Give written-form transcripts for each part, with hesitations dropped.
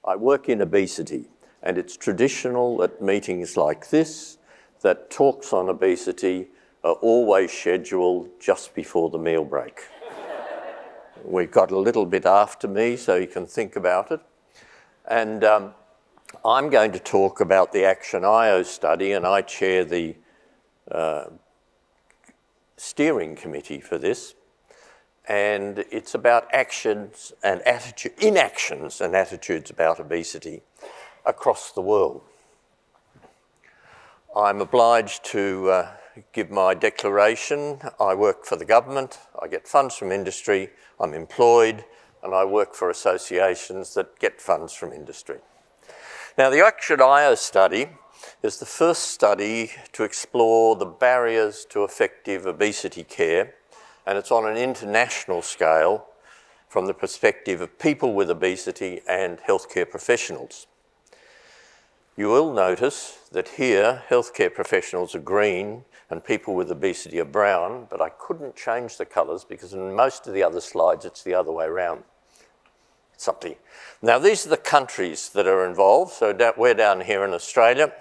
I work in obesity, and it's traditional at meetings like this that talks on obesity are always scheduled just before the meal break. We've got a little bit after me, so you can think about it. And I'm going to talk about the Action-IO study, and I chair the steering committee for this. And it's about actions and inactions and attitudes about obesity across the world. I'm obliged to give my declaration. I work for the government, I get funds from industry, I'm employed, and I work for associations that get funds from industry. Now, the Action-IO study is the first study to explore the barriers to effective obesity care, and it's on an international scale from the perspective of people with obesity and healthcare professionals. You will notice that here, healthcare professionals are green and people with obesity are brown, but I couldn't change the colours because in most of the other slides, it's the other way around. Something. Now, these are the countries that are involved. So we're down here in Australia,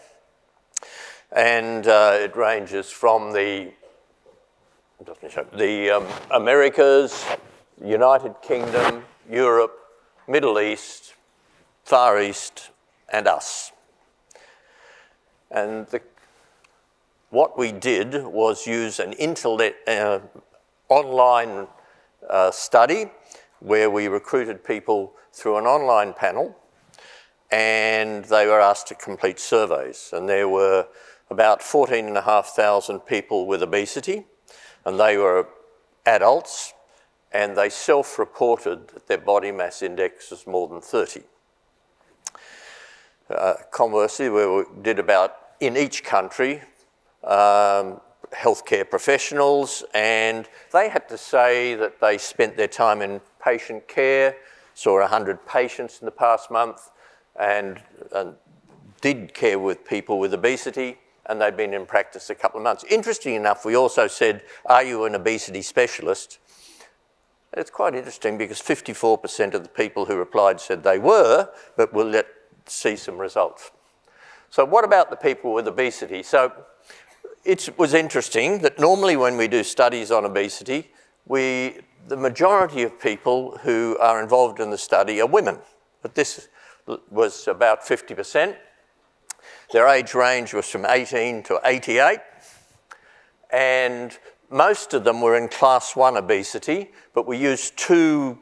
and it ranges from the Americas, United Kingdom, Europe, Middle East, Far East, and us. And what we did was use an online study where we recruited people through an online panel, and they were asked to complete surveys. And there were about 14,500 people with obesity, and they were adults, and they self-reported that their body mass index was more than 30. Conversely, we did about, in each country, healthcare professionals, and they had to say that they spent their time in patient care, saw 100 patients in the past month, and did care with people with obesity, and they'd been in practice a couple of months. Interesting enough, we also said, are you an obesity specialist? It's quite interesting because 54% of the people who replied said they were, but let's see some results. So what about the people with obesity? So it was interesting that normally when we do studies on obesity, the majority of people who are involved in the study are women, but this was about 50%. Their age range was from 18 to 88, and most of them were in class 1 obesity, but we used two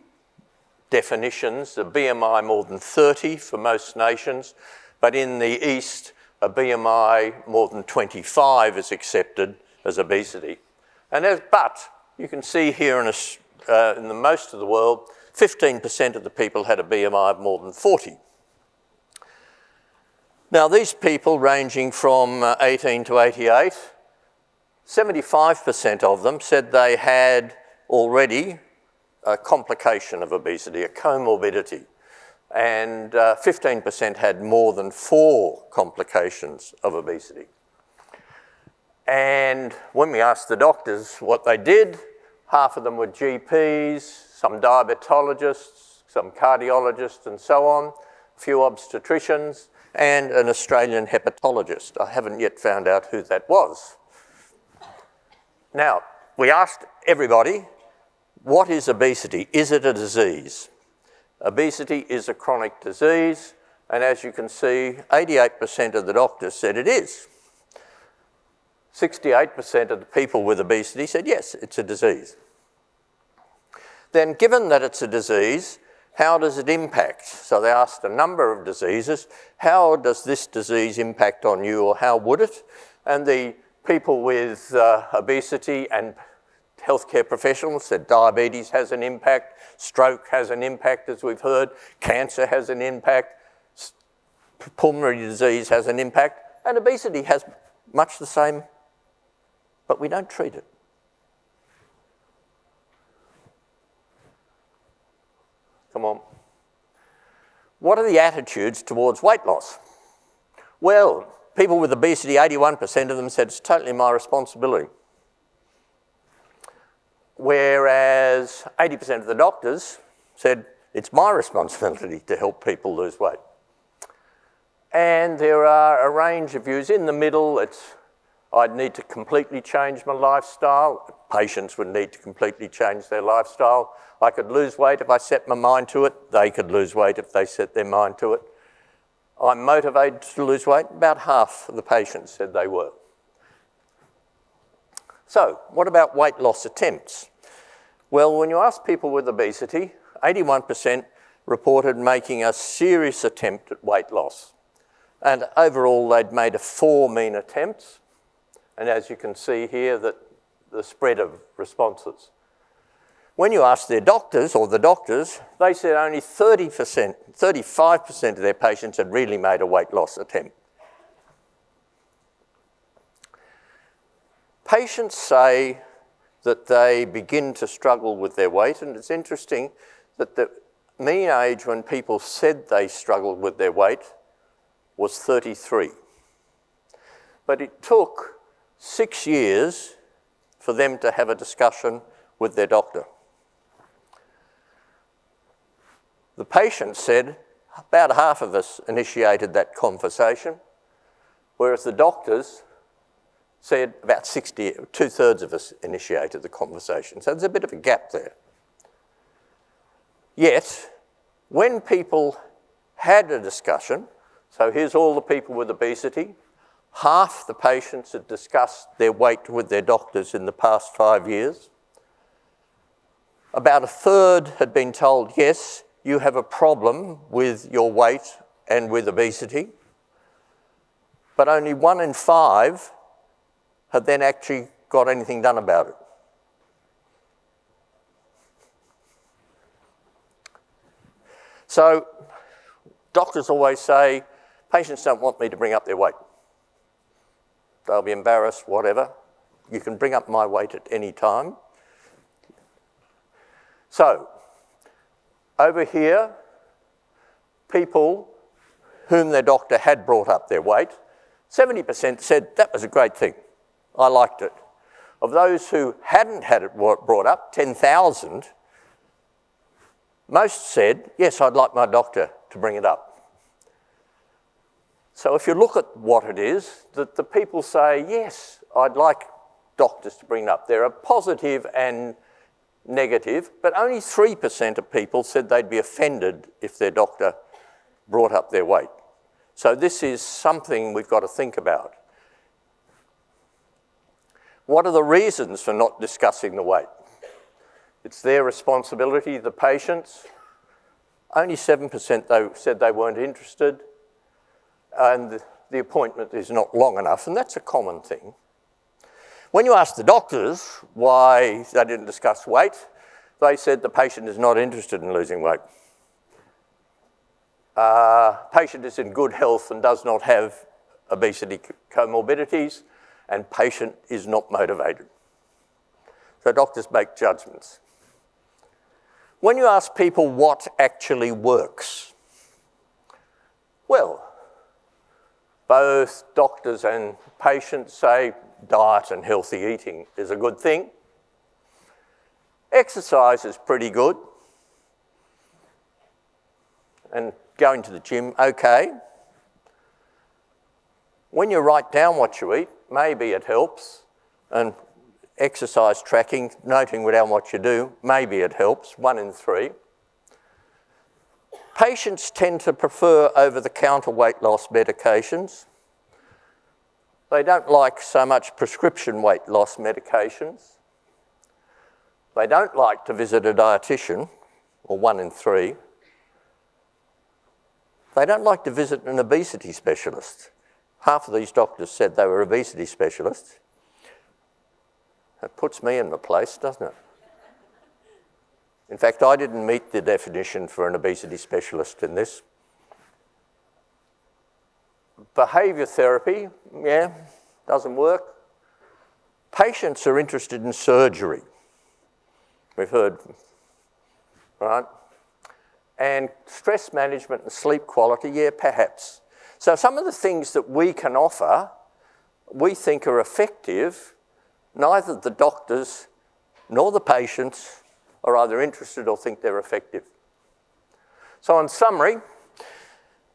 definitions, a BMI more than 30 for most nations, but in the East, a BMI more than 25 is accepted as obesity. But you can see here in the most of the world, 15% of the people had a BMI of more than 40. Now, these people ranging from 18 to 88, 75% of them said they had already a complication of obesity, a comorbidity, and 15% had more than 4 complications of obesity. And when we asked the doctors what they did, half of them were GPs, some diabetologists, some cardiologists and so on, a few obstetricians, and an Australian hepatologist. I haven't yet found out who that was. Now, we asked everybody, what is obesity? Is it a disease? Obesity is a chronic disease, and as you can see, 88% of the doctors said it is. 68% of the people with obesity said, yes, it's a disease. Then, given that it's a disease, how does it impact? So they asked a number of diseases. How does this disease impact on you, or how would it? And the people with obesity and healthcare professionals said diabetes has an impact, stroke has an impact, as we've heard, cancer has an impact, pulmonary disease has an impact, and obesity has much the same, but we don't treat it. Come on. What are the attitudes towards weight loss? Well, people with obesity, 81% of them said it's totally my responsibility. Whereas 80% of the doctors said it's my responsibility to help people lose weight. And there are a range of views. In the middle, I'd need to completely change my lifestyle. Patients would need to completely change their lifestyle. I could lose weight if I set my mind to it. They could lose weight if they set their mind to it. I'm motivated to lose weight. About half of the patients said they were. So, what about weight loss attempts? Well, when you ask people with obesity, 81% reported making a serious attempt at weight loss. And overall, they'd made 4 mean attempts. And as you can see here, that the spread of responses. When you ask their doctors, or the doctors, they said only 35% of their patients had really made a weight loss attempt. Patients say that they begin to struggle with their weight, and it's interesting that the mean age when people said they struggled with their weight was 33. But it took 6 years for them to have a discussion with their doctor. The patient said about half of us initiated that conversation, whereas the doctors said about 2/3 of us initiated the conversation. So there's a bit of a gap there. Yet, when people had a discussion, so here's all the people with obesity, half the patients had discussed their weight with their doctors in the past 5 years. About 1/3 had been told, yes, you have a problem with your weight and with obesity, but only 1 in 5 had then actually got anything done about it. So doctors always say, patients don't want me to bring up their weight. They'll be embarrassed, whatever. You can bring up my weight at any time. So, over here, people whom their doctor had brought up their weight, 70% said that was a great thing. I liked it. Of those who hadn't had it brought up, 10,000, most said, yes, I'd like my doctor to bring it up. So if you look at what it is, that the people say, yes, I'd like doctors to bring it up. There are positive and negative, but only 3% of people said they'd be offended if their doctor brought up their weight. So this is something we've got to think about. What are the reasons for not discussing the weight? It's their responsibility, the patients. Only 7% said they weren't interested, and the appointment is not long enough, and that's a common thing. When you ask the doctors why they didn't discuss weight, they said the patient is not interested in losing weight. Patient is in good health and does not have obesity comorbidities, and patient is not motivated. So doctors make judgments. When you ask people what actually works, well, both doctors and patients say diet and healthy eating is a good thing. Exercise is pretty good. And going to the gym, okay. When you write down what you eat, maybe it helps. And exercise tracking, noting down what you do, maybe it helps, 1 in 3. Patients tend to prefer over-the-counter weight loss medications. They don't like so much prescription weight loss medications. They don't like to visit a dietitian, or 1 in 3. They don't like to visit an obesity specialist. Half of these doctors said they were obesity specialists. That puts me in my place, doesn't it? In fact, I didn't meet the definition for an obesity specialist in this. Behaviour therapy, yeah, doesn't work. Patients are interested in surgery. We've heard, right? And stress management and sleep quality, yeah, perhaps. So some of the things that we can offer, we think are effective. Neither the doctors nor the patients are either interested or think they're effective. So in summary,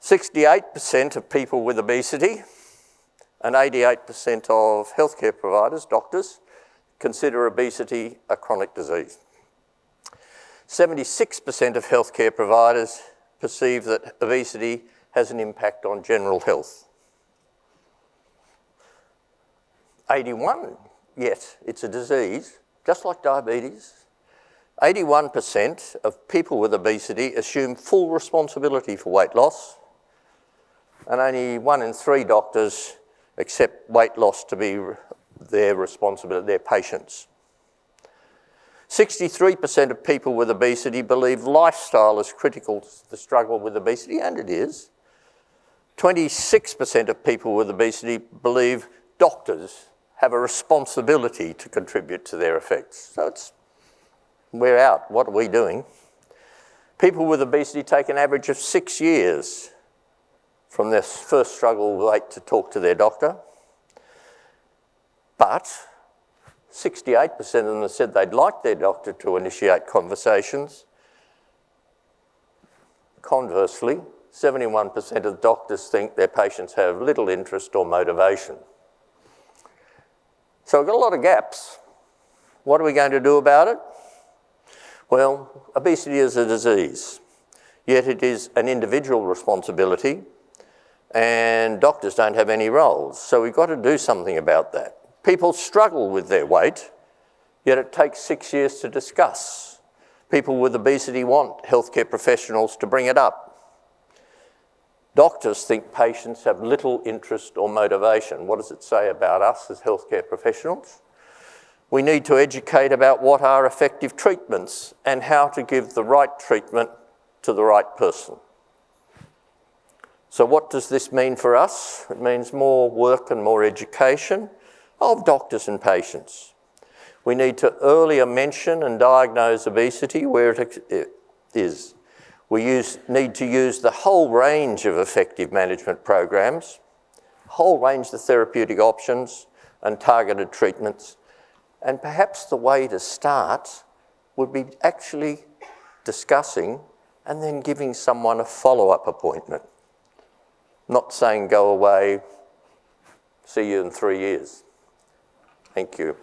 68% of people with obesity and 88% of healthcare providers, doctors, consider obesity a chronic disease. 76% of healthcare providers perceive that obesity has an impact on general health. 81, yet it's a disease, just like diabetes. 81% of people with obesity assume full responsibility for weight loss, and only 1 in 3 doctors accept weight loss to be their responsibility, their patients. 63% of people with obesity believe lifestyle is critical to the struggle with obesity, and it is. 26% of people with obesity believe doctors have a responsibility to contribute to their effects. So we're out. What are we doing? People with obesity take an average of 6 years from their first struggle with weight to talk to their doctor. But 68% of them have said they'd like their doctor to initiate conversations. Conversely, 71% of doctors think their patients have little interest or motivation. So we've got a lot of gaps. What are we going to do about it? Well, obesity is a disease, yet it is an individual responsibility, and doctors don't have any roles. So we've got to do something about that. People struggle with their weight, yet it takes 6 years to discuss. People with obesity want healthcare professionals to bring it up. Doctors think patients have little interest or motivation. What does it say about us as healthcare professionals? We need to educate about what are effective treatments and how to give the right treatment to the right person. So what does this mean for us? It means more work and more education of doctors and patients. We need to earlier mention and diagnose obesity where it is. We need to use the whole range of effective management programs, whole range of therapeutic options and targeted treatments. And perhaps the way to start would be actually discussing and then giving someone a follow-up appointment. Not saying go away, see you in 3 years. Thank you.